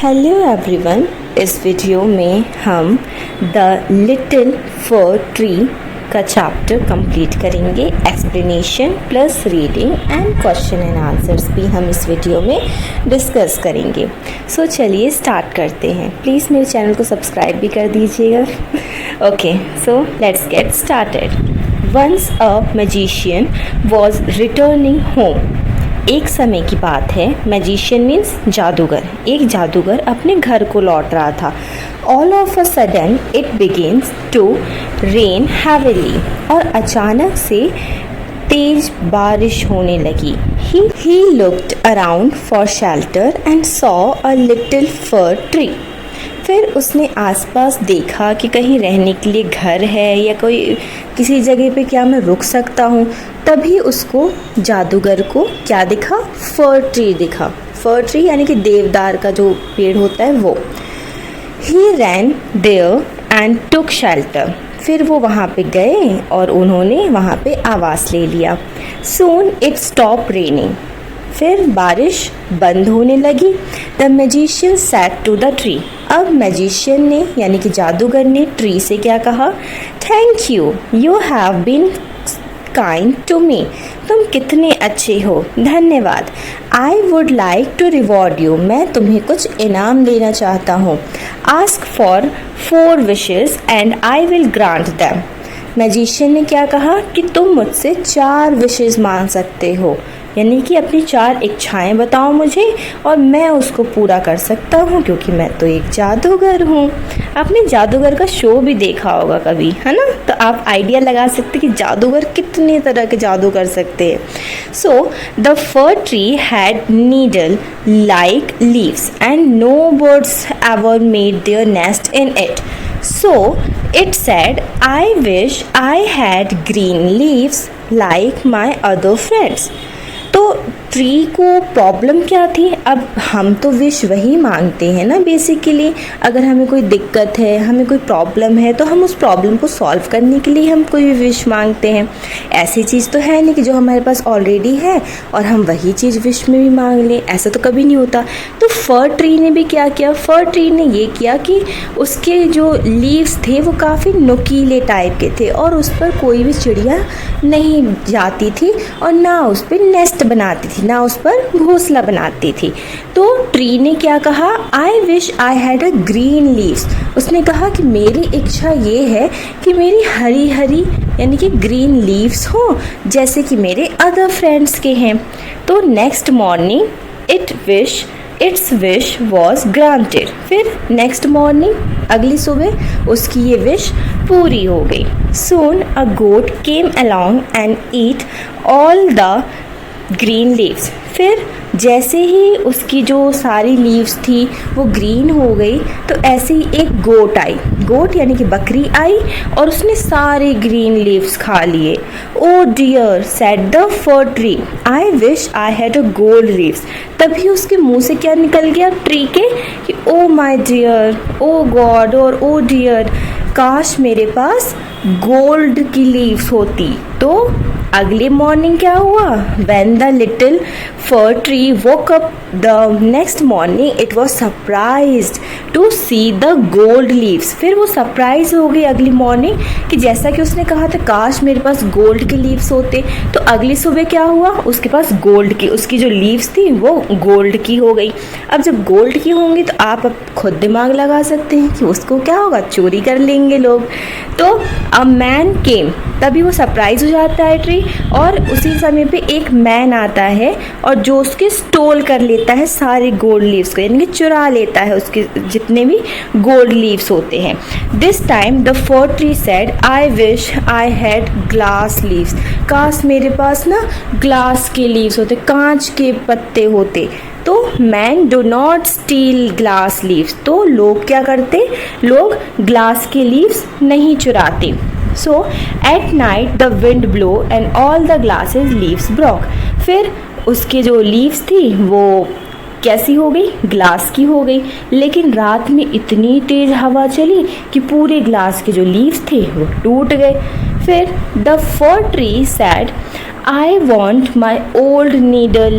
Hello everyone, इस video में हम द लिटिल फर ट्री का चैप्टर कंप्लीट करेंगे। Explanation plus reading and question and answers भी हम इस वीडियो में डिस्कस करेंगे। सो चलिए स्टार्ट करते हैं। प्लीज़ मेरे चैनल को सब्सक्राइब भी कर दीजिएगा। Okay, so let's get started. Once a magician was returning home. एक समय की बात है, मैजिशियन मीन्स जादूगर। एक जादूगर अपने घर को लौट रहा था। All of a sudden it begins to rain heavily. और अचानक से तेज बारिश होने लगी। He looked around for shelter and saw a little fir tree. फिर उसने आसपास देखा कि कहीं रहने के लिए घर है या कोई किसी जगह पे क्या मैं रुक सकता हूँ। तभी उसको जादूगर को क्या दिखा? फर ट्री दिखा। फर ट्री यानी कि देवदार का जो पेड़ होता है वो। ही रैन देयर एंड टुक शेल्टर। फिर वो वहाँ पे गए और उन्होंने वहाँ पे आवास ले लिया। Soon it stop raining. फिर बारिश बंद होने लगी। The magician sat to the tree. अब मैजिशियन ने यानी कि जादूगर ने ट्री से क्या कहा? Thank you, you have been kind to me. तुम कितने अच्छे हो, धन्यवाद। I would like to reward you. मैं तुम्हें कुछ इनाम देना चाहता हूँ। Ask for 4 wishes and I will grant them. Magician ने क्या कहा कि तुम मुझसे 4 विशेस मांग सकते हो, यानी कि अपनी 4 इच्छाएं बताओ मुझे और मैं उसको पूरा कर सकता हूँ, क्योंकि मैं तो एक जादूगर हूँ। आपने जादूगर का शो भी देखा होगा कभी, है ना? तो आप आइडिया लगा सकते कि जादूगर कितने तरह के जादू कर सकते हैं। So the fir tree had needle like leaves and no birds ever made their nest in it. So it said, I wish I had green leaves like my other friends. तो ट्री को problem क्या थी? अब हम तो wish वही मांगते हैं ना बेसिकली। अगर हमें कोई दिक्कत है, हमें कोई प्रॉब्लम है, तो हम उस प्रॉब्लम को सॉल्व करने के लिए हम कोई विश मांगते हैं। ऐसी चीज़ तो है नहीं कि जो हमारे पास ऑलरेडी है और हम वही चीज़ विश में भी मांग लें। ऐसा तो कभी नहीं होता। तो फर ट्री ने भी क्या किया? फर ट्री ने ये किया कि उसके जो लीव्स थे वो काफ़ी नुकीले टाइप के थे और उस पर कोई भी चिड़िया नहीं जाती थी और ना उस पर नेस्ट बनाती थी, ना उस पर घोंसला बनाती थी। तो ट्री ने क्या कहा? आई wish I had a green leaves. उसने कहा कि मेरी इच्छा ये है कि मेरी हरी हरी यानी कि ग्रीन लीव्स हो, जैसे कि मेरे अदर फ्रेंड्स के हैं। तो next morning its wish was granted. फिर नेक्स्ट मॉर्निंग अगली सुबह उसकी ये विश पूरी हो गई। Soon a goat came along and eat all the green leaves. फिर जैसे ही उसकी जो सारी लीव्स थी वो ग्रीन हो गई, तो ऐसे ही एक गोट आई। गोट यानी कि बकरी आई और उसने सारे ग्रीन लीव्स खा लिए। Oh dear said the fir tree, I wish I had a gold leaves. तभी उसके मुंह से क्या निकल गया ट्री के कि oh my dear, oh God और ओ डियर, काश मेरे पास गोल्ड की लीव्स होती। तो अगले मॉर्निंग क्या हुआ? When the little fir tree woke up the next morning, it was surprised to see the gold leaves. फिर वो सरप्राइज हो गई अगली मॉर्निंग कि जैसा कि उसने कहा था काश मेरे पास गोल्ड के लीव्स होते, तो अगली सुबह क्या हुआ? उसके पास गोल्ड की, उसकी जो लीव्स थी वो गोल्ड की हो गई। अब जब गोल्ड की होंगी तो आप अब खुद दिमाग लगा सकते हैं कि उसको क्या होगा? चोरी कर लेंगे लोग। तो अ मैन केम, तभी वो सरप्राइज हो जाता है ट्री और उसी समय पे एक मैन आता है और जो उसके स्टोल कर लेता है सारे गोल्ड लीव्स को, यानी कि चुरा लेता है उसके जितने भी गोल्ड लीव्स होते हैं। This time the fir tree said, I wish I had glass leaves. काश मेरे पास ना ग्लास के लीव्स होते, कांच के पत्ते होते। तो man do not steel glass leaves. तो लोग क्या करते? लोग ग्लास के लीव्स नहीं चुराते। So at night the wind blow and all the glasses leaves broke. फिर उसके जो लीव्स थी वो कैसी हो गई? ग्लास की हो गई। लेकिन रात में इतनी तेज हवा चली कि पूरे ग्लास के जो लीव्स थे वो टूट गए। फिर the fir tree sad, I want my old needle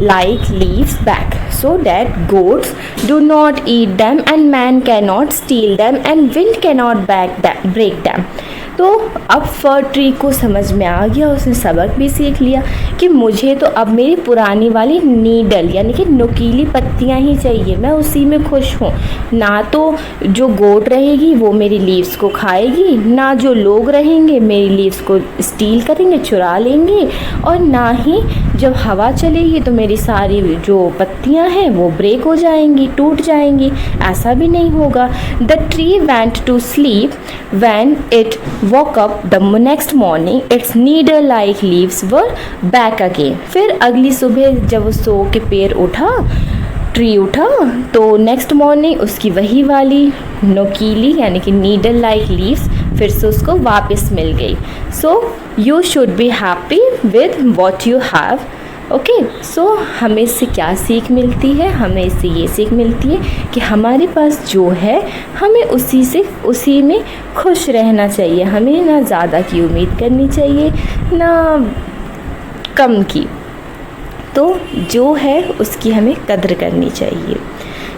like leaves back. so that goats do not eat them and man cannot steal them and wind cannot break them. तो अब फर tree को समझ में आ गया, उसने सबक भी सीख लिया कि मुझे तो अब मेरी पुरानी वाली नीडल यानी कि नुकीली पत्तियां ही चाहिए, मैं उसी में खुश हूँ। ना तो जो गोट रहेगी वो मेरी लीव्स को खाएगी, ना जो लोग रहेंगे मेरी लीव्स को स्टील करेंगे, चुरा लेंगे, और ना ही जब हवा चलेगी तो मेरी सारी जो पत्तियां हैं वो ब्रेक हो जाएंगी, टूट जाएंगी। ऐसा भी नहीं होगा। The tree went to sleep when it woke up the next morning its needle like leaves were back again। फिर अगली सुबह जब वो सो के पेड़ उठा, ट्री उठा, तो नेक्स्ट मॉर्निंग उसकी वही वाली नोकीली यानी कि नीडल लाइक लीव्स फिर से उसको वापस मिल गई। So you should be happy with what you have. Okay, so हमें इससे क्या सीख मिलती है? हमें इससे ये सीख मिलती है कि हमारे पास जो है हमें उसी में खुश रहना चाहिए। हमें ना ज़्यादा की उम्मीद करनी चाहिए ना कम की, तो जो है उसकी हमें कद्र करनी चाहिए।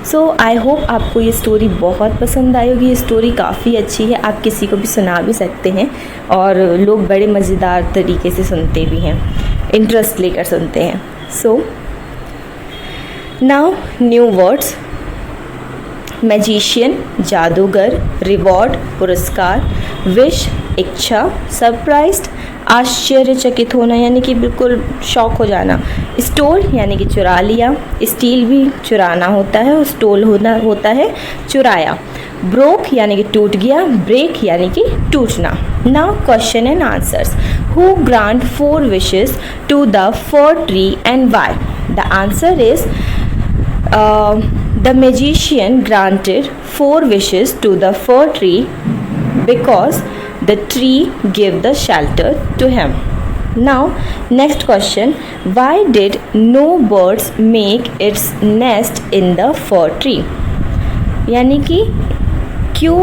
सो आई होप आपको ये स्टोरी बहुत पसंद आई होगी। ये स्टोरी काफ़ी अच्छी है, आप किसी को भी सुना भी सकते हैं और लोग बड़े मज़ेदार तरीके से सुनते भी हैं, इंटरेस्ट लेकर सुनते हैं। So now new words. Magician जादूगर, रिवॉर्ड पुरस्कार, विश इच्छा, सरप्राइज्ड आश्चर्यचकित होना यानी कि बिल्कुल शॉक हो जाना, स्टोल यानी कि चुरा लिया, स्टील भी चुराना होता है और स्टोल होता है चुराया, ब्रोक यानी कि टूट गया, ब्रेक यानी कि टूटना। Now question and answers. Who grant 4 wishes to the fir tree and why? The answer is the magician granted 4 wishes to the fir tree because the tree gave the shelter to him. Now next question, why did no birds make its nest in the fir tree? यानी कि क्यों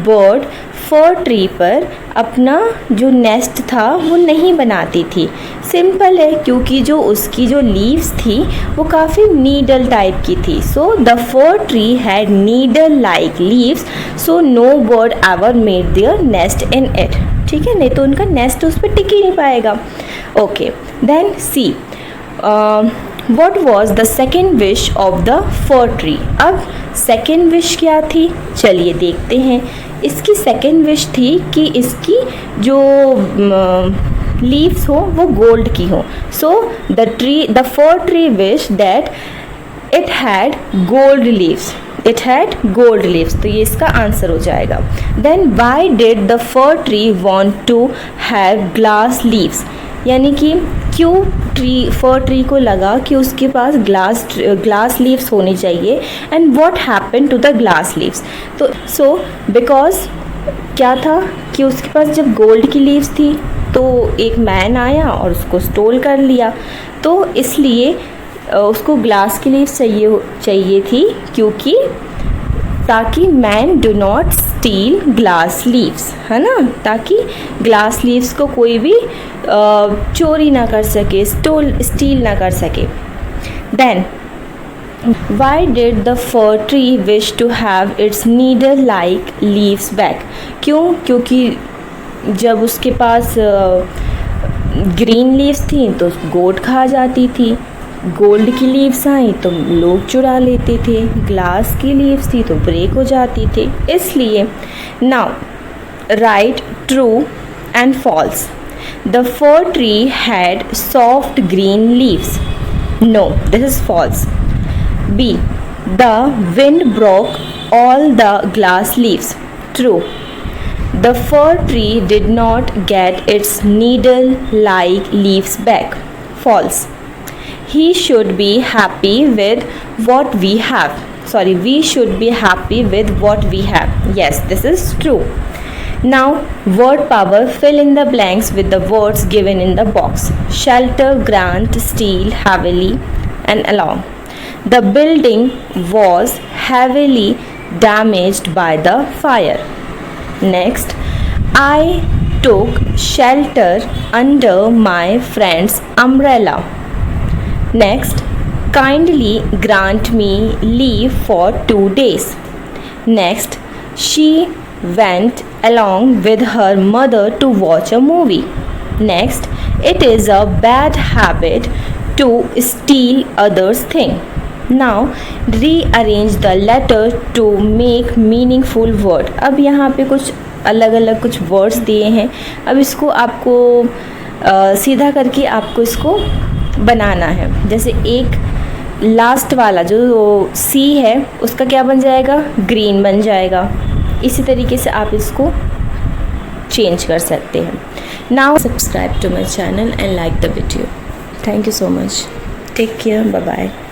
bird फर tree पर अपना जो nest था वो नहीं बनाती थी? सिंपल है, क्योंकि जो उसकी जो लीव्स थी वो काफ़ी नीडल टाइप की थी। So the fir tree had needle like leaves, so no bird ever made their nest in it. ठीक है, नहीं तो उनका नेस्ट उस पर टिक ही नहीं पाएगा। Okay, then see what was the second wish of the fir tree? अब सेकेंड विश क्या थी, चलिए देखते हैं। इसकी सेकेंड विश थी कि इसकी जो लीव्स हो वो गोल्ड की हो। So the fir tree wish that it had gold leaves, it had gold leaves, तो ये इसका आंसर हो जाएगा। Then why did the fir tree want to have glass leaves? यानी कि क्यों फर ट्री को लगा कि उसके पास ग्लास लीव्स होनी चाहिए, and what happened to the glass leaves? तो सो बिकॉज क्या था कि उसके पास जब गोल्ड की लीव्स थी तो एक मैन आया और उसको स्टोल कर लिया, तो इसलिए उसको ग्लास की लीव्स चाहिए थी, क्योंकि ताकि man do not steel glass leaves, है ना, ताकि ग्लास लीव्स को कोई भी चोरी ना कर सके, स्टील ना कर सके। Then why did the fir tree wish to have its needle like leaves back? क्यों? क्योंकि जब उसके पास ग्रीन लीव्स थी तो गोट खा जाती थी, गोल्ड की लीव्स आई तो लोग चुरा लेते थे, ग्लास की लीव्स थी तो ब्रेक हो जाती थी, इसलिए। Now right true and false. The fir tree had soft green leaves. No, this is false. B, the wind broke all the glass leaves. True. The fir tree did not get its needle-like leaves back. False. He should be happy with what we have. Sorry, we should be happy with what we have. Yes, this is true. Now, word power. Fill in the blanks with the words given in the box. Shelter, grant, steal, heavily, and along. The building was heavily damaged by the fire. Next, I took shelter under my friend's umbrella. Next, kindly grant me leave for 2 days. Next, she went along with her mother to watch a movie. Next, it is a bad habit to steal others' things. Now rearrange the letter to make meaningful word. अब यहाँ पे कुछ अलग अलग कुछ words दिए हैं. अब इसको आपको सीधा करके आपको इसको बनाना है. जैसे एक लास्ट वाला जो सी है उसका क्या बन जाएगा, ग्रीन बन जाएगा. इसी तरीके से आप इसको चेंज कर सकते हैं. Now subscribe to my channel and like the video. Thank you so much. Take care. Bye bye.